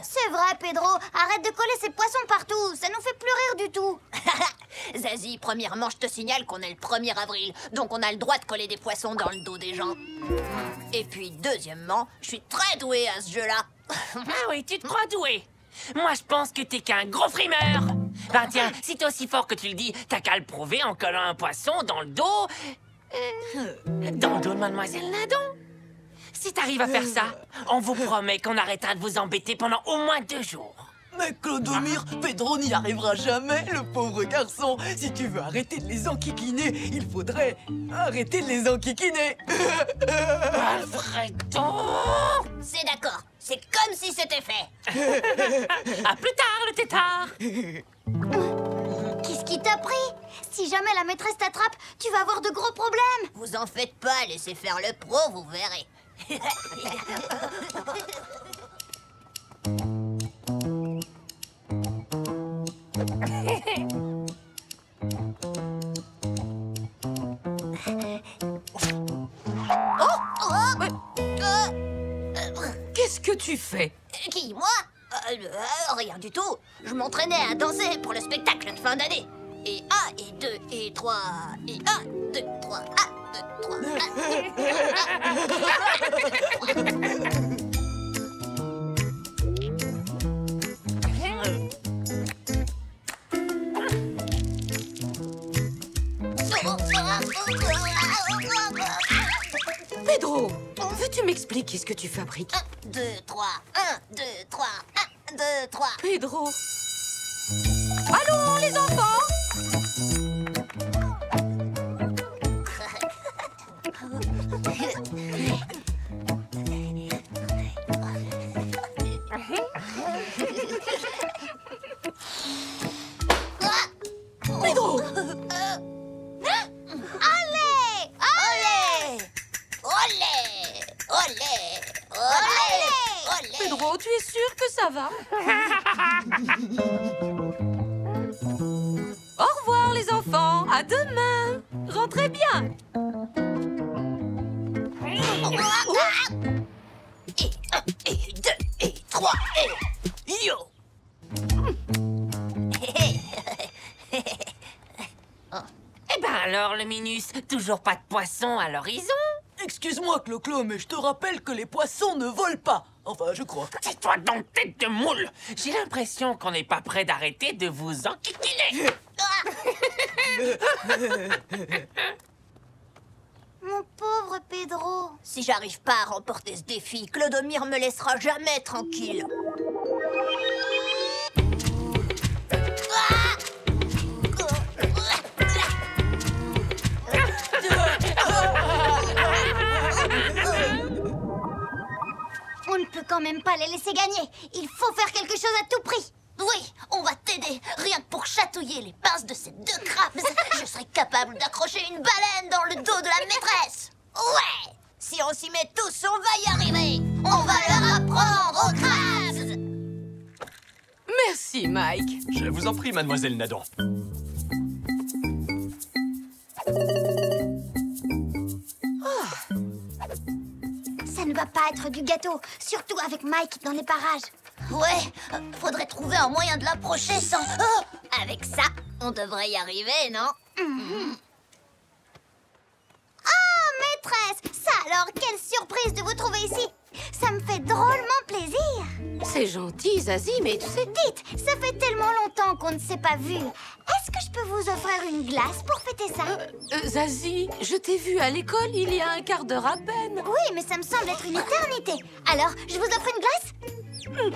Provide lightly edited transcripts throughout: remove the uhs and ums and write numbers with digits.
C'est vrai, Pedro. Arrête de coller ces poissons partout. Ça nous fait plus rire du tout. Zazie, premièrement, je te signale qu'on est le 1er avril. Donc on a le droit de coller des poissons dans le dos des gens. Et puis, deuxièmement, je suis très douée à ce jeu-là. Ah oui, tu te crois doué. Moi, je pense que t'es qu'un gros frimeur. Ben tiens, si t'es aussi fort que tu le dis, t'as qu'à le prouver en collant un poisson dans le dos... dans le dos de Mademoiselle Nadon. Si t'arrives à faire ça, on vous promet qu'on arrêtera de vous embêter pendant au moins 2 jours. Mais Clodomir, Pedro n'y arrivera jamais, le pauvre garçon. Si tu veux arrêter de les enquiquiner, il faudrait arrêter de les enquiquiner. Alfredo! C'est d'accord. C'est comme si c'était fait. À plus tard, le tétard! Qu'est-ce qui t'a pris? Si jamais la maîtresse t'attrape, tu vas avoir de gros problèmes. Vous en faites pas, laissez faire le pro, vous verrez. Qu'est-ce que tu fais? Qui, moi? Rien du tout. Je m'entraînais à danser pour le spectacle de fin d'année. Et 1, et 2, et 3, et 1, 2, 3, 1, 2, 3, 1. Pedro, veux-tu m'expliquer ce que tu fabriques? 1, 2, 3, 1, 2, 3, 1, 2, 3. Pedro. Allons, les enfants! Pedro! Allez! Olé! Pedro, tu es sûr que ça va? Au revoir, les enfants! À demain! Rentrez bien! Et 1, et 2, et 3, et... Yo! Eh ben alors, le Minus, toujours pas de poisson à l'horizon? Excuse-moi, Clo-Clo, mais je te rappelle que les poissons ne volent pas. Enfin, je crois. Tais-toi donc, tête de moule! J'ai l'impression qu'on n'est pas prêt d'arrêter de vous enquiquiner. Mon pauvre Pedro. Si j'arrive pas à remporter ce défi, Clodomir me laissera jamais tranquille. On ne peut quand même pas les laisser gagner. Il faut faire quelque chose à tout prix. Oui, on va t'aider. Rien que pour chatouiller les pinces de ces 2 crabes, je serai capable d'accrocher une baleine dans le dos de la maîtresse. Ouais! Si on s'y met tous, on va y arriver. On va leur apprendre aux crabes. Merci, Mike. Je vous en prie, mademoiselle Nadon. Ça ne va pas être du gâteau, surtout avec Mike dans les parages. Ouais, faudrait trouver un moyen de l'approcher sans... Oh, avec ça, on devrait y arriver, non? Oh, maîtresse! Ça alors, quelle surprise de vous trouver ici! Ça me fait drôlement plaisir! C'est gentil, Zazie, mais tu sais... Dites, ça fait tellement longtemps qu'on ne s'est pas vu. Est-ce que je peux vous offrir une glace pour fêter ça? Zazie, je t'ai vu à l'école il y a un quart d'heure à peine. Oui, mais ça me semble être une éternité. Alors, je vous offre une glace? Oui!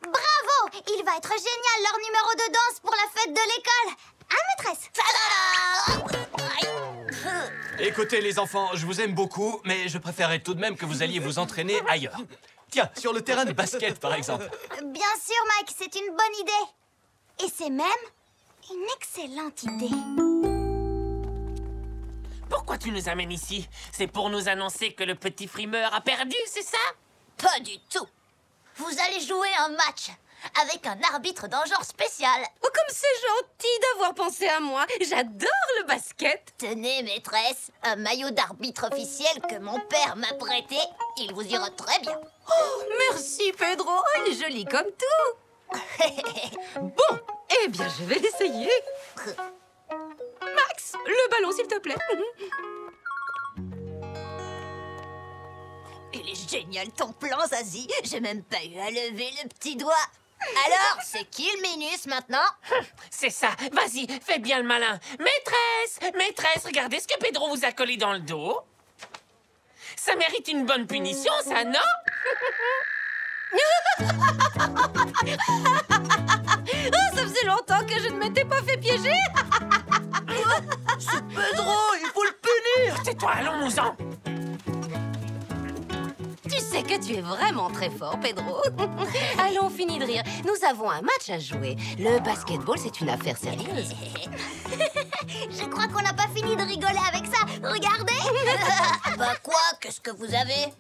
Bravo! Il va être génial leur numéro de danse pour la fête de l'école. Hein, maîtresse? Écoutez, les enfants, je vous aime beaucoup, mais je préférerais tout de même que vous alliez vous entraîner ailleurs. Tiens, sur le terrain de basket, par exemple. Bien sûr, Mike, c'est une bonne idée. Et c'est même une excellente idée. Pourquoi tu nous amènes ici? C'est pour nous annoncer que le petit frimeur a perdu, c'est ça? Pas du tout. vous allez jouer un match avec un arbitre d'un genre spécial. Oh, comme c'est gentil d'avoir pensé à moi. J'adore le basket. Tenez, maîtresse, un maillot d'arbitre officiel que mon père m'a prêté. Il vous ira très bien. Oh, merci, Pedro. Oh, il est joli comme tout. Bon, eh bien, je vais l'essayer. Max, le ballon, s'il te plaît. Il est génial ton plan, Zazie. J'ai même pas eu à lever le petit doigt. Alors, c'est qui le Minus maintenant? C'est ça. Vas-y, fais bien le malin. Maîtresse, regardez ce que Pedro vous a collé dans le dos. Ça mérite une bonne punition, ça, non? Oh, ça faisait longtemps que je ne m'étais pas fait piéger. C'est Pedro, il faut le punir. Tais-toi, allons-nous-en. Tu sais que tu es vraiment très fort, Pedro. Allons, finis de rire. Nous avons un match à jouer. Le basketball, c'est une affaire sérieuse. Je crois qu'on n'a pas fini de rigoler avec ça. Regardez. Bah quoi? Qu'est-ce que vous avez?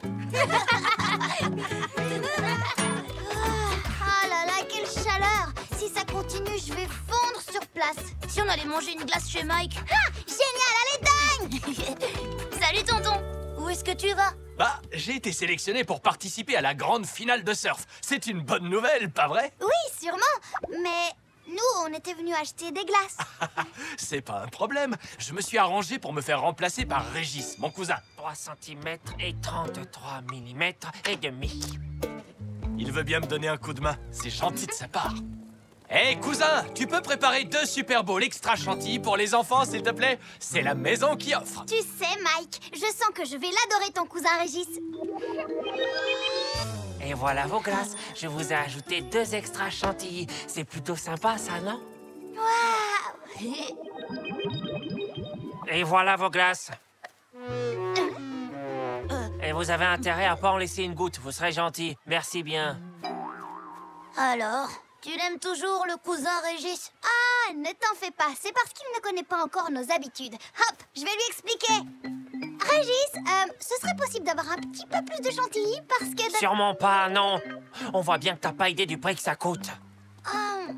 Oh là là, quelle chaleur. Si ça continue, je vais fondre sur place. Si on allait manger une glace chez Mike? Ah, génial, allez, dingue. Salut, tonton. Où est-ce que tu vas? Bah, j'ai été sélectionné pour participer à la grande finale de surf. C'est une bonne nouvelle, pas vrai? Oui, sûrement. Mais nous, on était venus acheter des glaces. C'est pas un problème. Je me suis arrangé pour me faire remplacer par Régis, mon cousin. 3 cm et 33 mm et demi. Il veut bien me donner un coup de main. C'est gentil de sa part. Hé, cousin, tu peux préparer 2 Super Bowls extra chantilly pour les enfants, s'il te plaît? C'est la maison qui offre. Tu sais, Mike, je sens que je vais l'adorer, ton cousin Régis. Et voilà vos glaces. Je vous ai ajouté 2 extra chantilly. C'est plutôt sympa, ça, non? Waouh. Et voilà vos glaces. Et vous avez intérêt à pas en laisser une goutte. Vous serez gentil. Merci bien. Alors, tu l'aimes toujours, le cousin Régis? Ah, ne t'en fais pas, c'est parce qu'il ne connaît pas encore nos habitudes. Hop, je vais lui expliquer. Régis, ce serait possible d'avoir un petit peu plus de chantilly parce que... Sûrement pas, non. On voit bien que t'as pas idée du prix que ça coûte. Oh.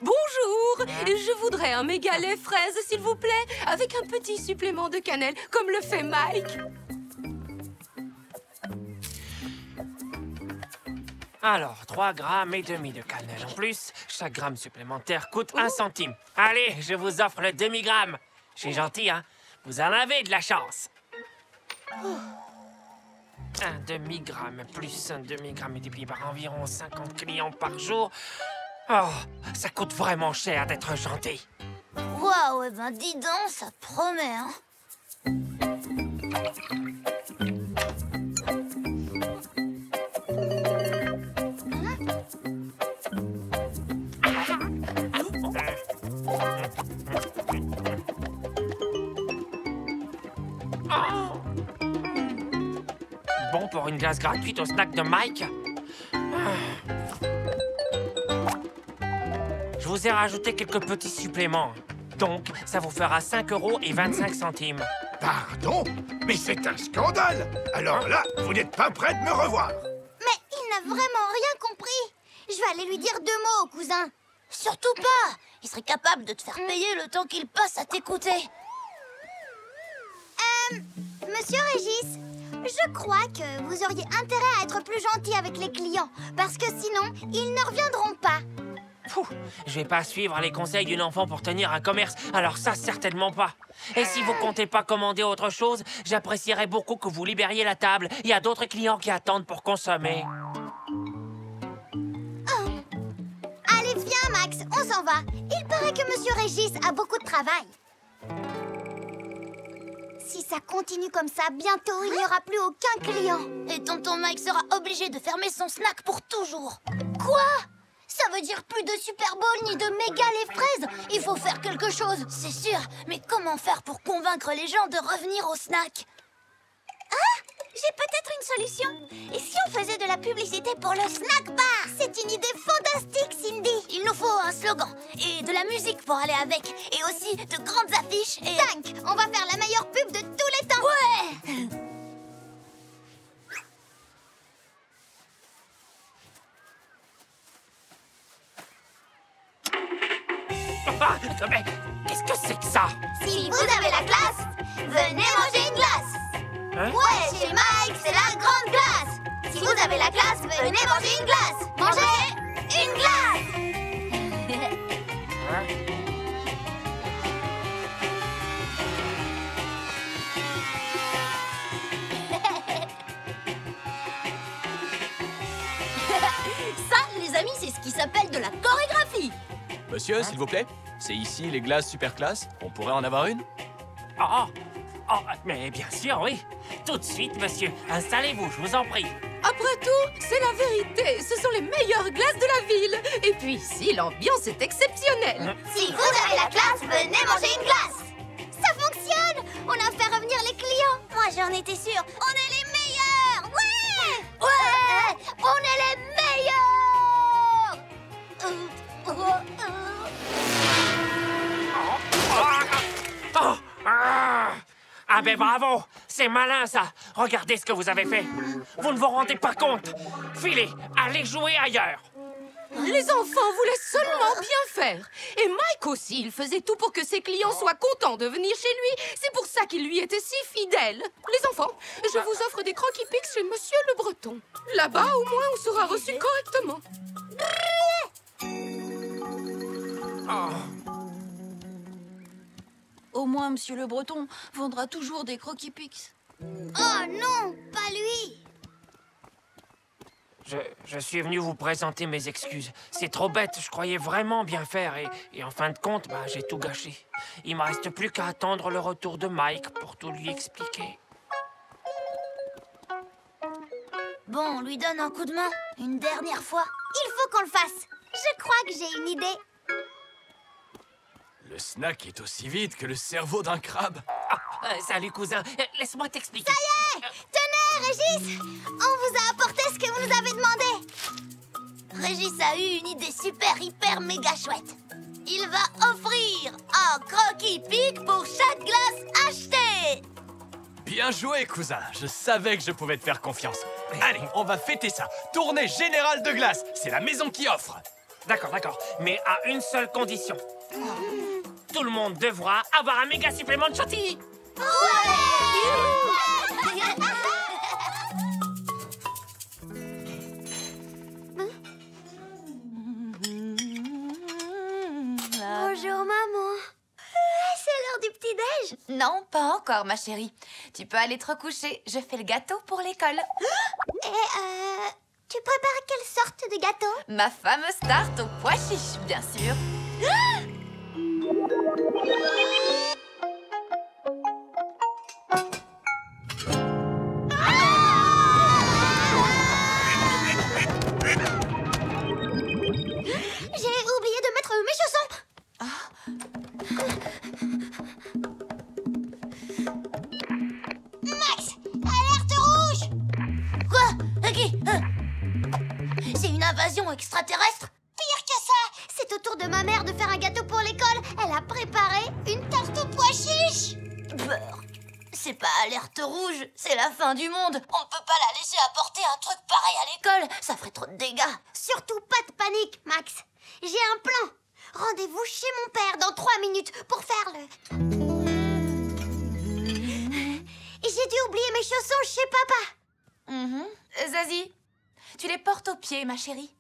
Bonjour. Je voudrais un méga lait fraise, s'il vous plaît, avec un petit supplément de cannelle, comme le fait Mike. Alors, 3 grammes et demi de cannelle en plus. Chaque gramme supplémentaire coûte 1 centime. Allez, je vous offre le demi-gramme. Je suis gentil, hein? Vous en avez de la chance. Un demi-gramme plus un demi-gramme multiplié par environ 50 clients par jour. Oh, ça coûte vraiment cher d'être gentil. Waouh, eh ben dis donc, ça promet, hein. Bon pour une glace gratuite au snack de Mike. Je vous ai rajouté quelques petits suppléments. Donc, ça vous fera 5,25 €. Pardon? Mais c'est un scandale! Alors là, vous n'êtes pas prêt de me revoir! Mais il n'a vraiment rien compris. Je vais aller lui dire 2 mots au cousin. Surtout pas. Il serait capable de te faire payer le temps qu'il passe à t'écouter. Monsieur Régis, je crois que vous auriez intérêt à être plus gentil avec les clients, parce que sinon, ils ne reviendront pas. Pouh, je vais pas suivre les conseils d'une enfant pour tenir un commerce, alors ça, certainement pas. Et si vous comptez pas commander autre chose, j'apprécierais beaucoup que vous libériez la table. Il y a d'autres clients qui attendent pour consommer. Allez, viens, Max, on s'en va. Il paraît que Monsieur Régis a beaucoup de travail. Si ça continue comme ça, bientôt, il n'y aura plus aucun client. Et tonton Mike sera obligé de fermer son snack pour toujours. Quoi? Ça veut dire plus de Super Bowl ni de méga les fraises. Il faut faire quelque chose, c'est sûr. Mais comment faire pour convaincre les gens de revenir au snack? J'ai peut-être une solution. Et si on faisait de la publicité pour le snack bar? C'est une idée fantastique, Cindy. Il nous faut un slogan et de la musique pour aller avec. Et aussi de grandes affiches et... Dingue, on va faire la meilleure pub de tous les temps. Ouais! Ah, mais qu'est-ce que c'est que ça? Si vous avez la classe, venez manger une glace. Hein? Ouais, chez Mike, c'est la grande glace. Si vous avez la classe, venez manger une glace. Mangez une glace. Hein? Ça, les amis, c'est ce qui s'appelle de la chorégraphie. Monsieur, s'il vous plaît, c'est ici les glaces super classe. On pourrait en avoir une? Oh, oh, mais bien sûr, oui. Tout de suite, monsieur. Installez-vous, je vous en prie. Après tout, c'est la vérité. Ce sont les meilleures glaces de la ville. Et puis ici, l'ambiance est exceptionnelle. Si vous avez la classe, venez manger une glace. Ça fonctionne! On a fait revenir les clients. Moi, j'en étais sûre. On est les meilleurs. Ouais. Ouais. On est les meilleurs. Oh, ah ben bravo, c'est malin ça. Regardez ce que vous avez fait. Vous ne vous rendez pas compte. Filez, allez jouer ailleurs. Les enfants voulaient seulement bien faire. Et Mike aussi, il faisait tout pour que ses clients soient contents de venir chez lui. C'est pour ça qu'il lui était si fidèle. Les enfants, je vous offre des croquis pics chez Monsieur le Breton. Là-bas, au moins, on sera reçus correctement. Au moins, Monsieur le Breton vendra toujours des croquis pics. Oh non, pas lui! Je suis venu vous présenter mes excuses. C'est trop bête, je croyais vraiment bien faire et en fin de compte, bah, j'ai tout gâché. Il me reste plus qu'à attendre le retour de Mike pour tout lui expliquer. Bon, on lui donne un coup de main. Une dernière fois. Il faut qu'on le fasse. Je crois que j'ai une idée. Le snack est aussi vide que le cerveau d'un crabe. Salut cousin, laisse-moi t'expliquer. Tenez, Régis! On vous a apporté ce que vous nous avez demandé. Régis a eu une idée super, hyper, méga chouette. Il va offrir un croquis pic pour chaque glace achetée. Bien joué, cousin. Je savais que je pouvais te faire confiance. Allez, on va fêter ça. Tournée générale de glace. C'est la maison qui offre. D'accord, mais à une seule condition. Tout le monde devra avoir un méga supplément de chantilly. Bonjour, maman. C'est l'heure du petit-déj. Non, pas encore, ma chérie. Tu peux aller te recoucher. Je fais le gâteau pour l'école. Et tu prépares quelle sorte de gâteau? Ma fameuse tarte aux pois chiches, bien sûr. J'ai oublié de mettre mes chaussons. Max, alerte rouge. Quoi? Ok. C'est une invasion extraterrestre? Pire que ça, c'est au tour de ma mère de faire un gâteau pour l'école. Elle a préparé une tarte aux pois chiches. Brrr. C'est pas alerte rouge, c'est la fin du monde. On ne peut pas la laisser apporter un truc pareil à l'école. Ça ferait trop de dégâts. Surtout pas de panique, Max. J'ai un plan. Rendez-vous chez mon père dans 3 minutes pour faire le... Et j'ai dû oublier mes chaussons chez papa. Zazie, tu les portes aux pieds, ma chérie.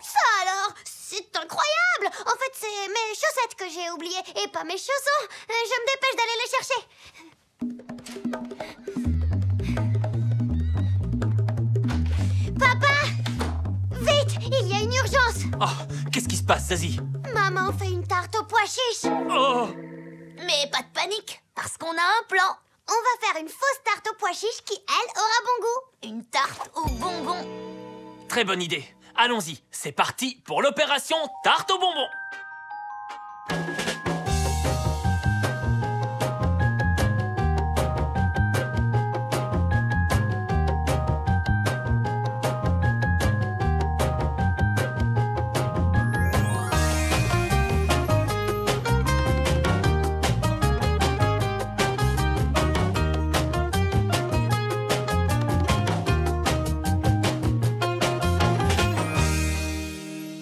Ça alors, c'est incroyable. En fait, c'est mes chaussettes que j'ai oubliées et pas mes chaussons. Je me dépêche d'aller les chercher. Papa! Vite, il y a une urgence. Oh, qu'est-ce qui se passe, Zazie? Maman fait une tarte aux pois chiches. Oh! Mais pas de panique, parce qu'on a un plan. On va faire une fausse tarte aux pois chiches qui, elle, aura bon goût. Une tarte aux bonbons. Très bonne idée. Allons-y, c'est parti pour l'opération tarte aux bonbons.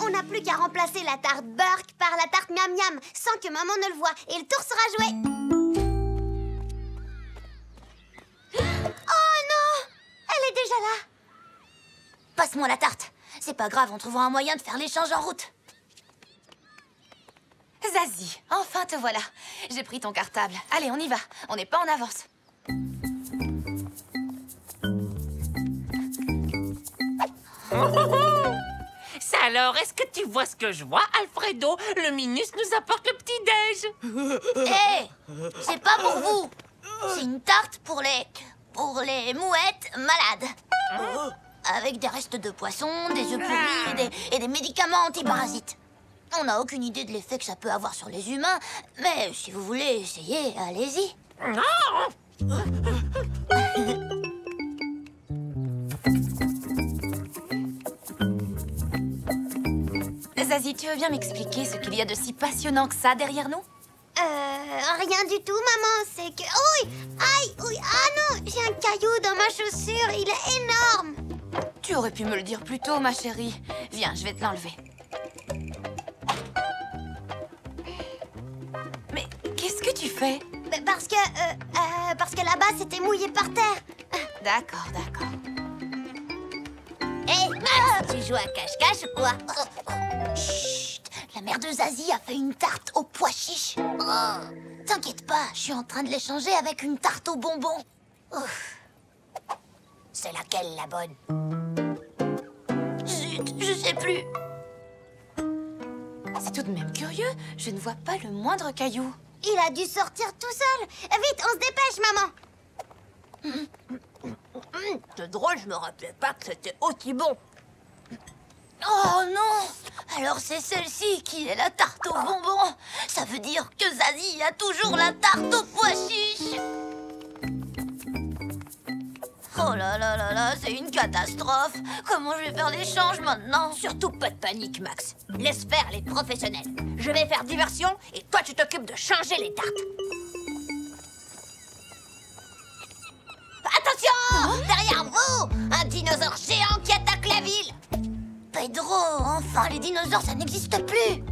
On n'a plus qu'à qu'à remplacer la tarte Burke par la tarte Miam Miam, sans que maman ne le voie, et le tour sera joué. Oh non! Elle est déjà là. Passe-moi la tarte. C'est pas grave, on trouvera un moyen de faire l'échange en route. Zazie, enfin te voilà. J'ai pris ton cartable. Allez, on y va. On n'est pas en avance. Ça alors, est-ce que tu vois ce que je vois, Alfredo? Le Minus nous apporte le petit-déj. Hé, c'est pas pour vous. C'est une tarte pour les mouettes malades. Avec des restes de poisson, des œufs pourris et des médicaments antiparasites. On n'a aucune idée de l'effet que ça peut avoir sur les humains, mais si vous voulez essayer, allez-y. Zazie, tu veux bien m'expliquer ce qu'il y a de si passionnant que ça derrière nous? Rien du tout, maman. C'est que... Oui! Aïe! Oui! Ah non! J'ai un caillou dans ma chaussure. Il est énorme. Tu aurais pu me le dire plus tôt, ma chérie. Viens, je vais te l'enlever. Mais qu'est-ce que tu fais? Parce que là-bas, c'était mouillé par terre. D'accord, d'accord. Hé, Max, tu joues à cache-cache ou quoi? Chut! La mère de Zazie a fait une tarte aux pois chiches. T'inquiète pas, je suis en train de l'échanger avec une tarte aux bonbons. Ouf. C'est laquelle la bonne? Zut, je sais plus. C'est tout de même curieux. Je ne vois pas le moindre caillou. Il a dû sortir tout seul. Vite, on se dépêche, maman. C'est drôle, je me rappelais pas que c'était aussi bon. Oh non! Alors c'est celle-ci qui est la tarte aux bonbons. Ça veut dire que Zazie a toujours la tarte aux pois chiches. Oh là là là là, c'est une catastrophe. Comment je vais faire l'échange maintenant? Surtout pas de panique, Max. Laisse faire les professionnels. Je vais faire diversion et toi tu t'occupes de changer les tartes. Attention! Derrière vous, un dinosaure géant qui attaque la ville. Pedro, enfin, les dinosaures, ça n'existe plus.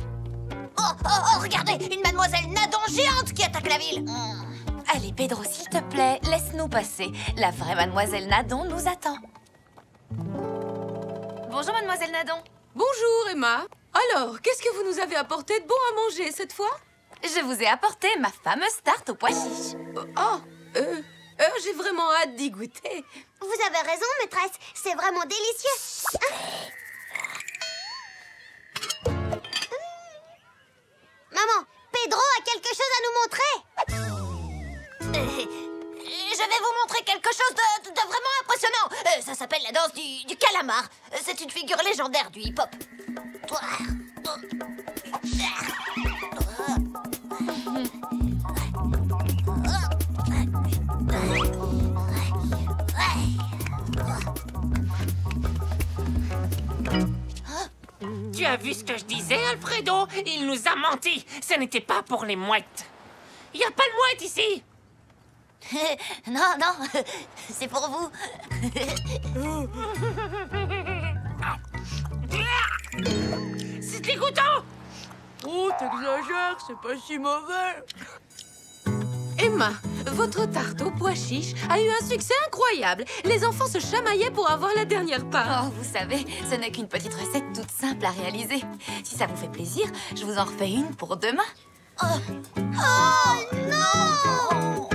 Oh, regardez, une mademoiselle Nadon géante qui attaque la ville. Allez, Pedro, s'il te plaît, laisse-nous passer. La vraie mademoiselle Nadon nous attend. Bonjour, mademoiselle Nadon. Bonjour, Emma. Alors, qu'est-ce que vous nous avez apporté de bon à manger cette fois? Je vous ai apporté ma fameuse tarte aux pois chiches. J'ai vraiment hâte d'y goûter. Vous avez raison, maîtresse. C'est vraiment délicieux. Maman, Pedro a quelque chose à nous montrer. Je vais vous montrer quelque chose de vraiment impressionnant. Ça s'appelle la danse du calamar. C'est une figure légendaire du hip-hop. Tu as vu ce que je disais, Alfredo? Il nous a menti. Ce n'était pas pour les mouettes. Il n'y a pas de mouettes ici. Non, c'est pour vous. C'est dégoûtant. Oh, t'exagères, c'est pas si mauvais. Emma, votre tarte aux pois chiches a eu un succès incroyable. Les enfants se chamaillaient pour avoir la dernière part. Oh, vous savez, ce n'est qu'une petite recette toute simple à réaliser. Si ça vous fait plaisir, je vous en refais une pour demain. Oh non!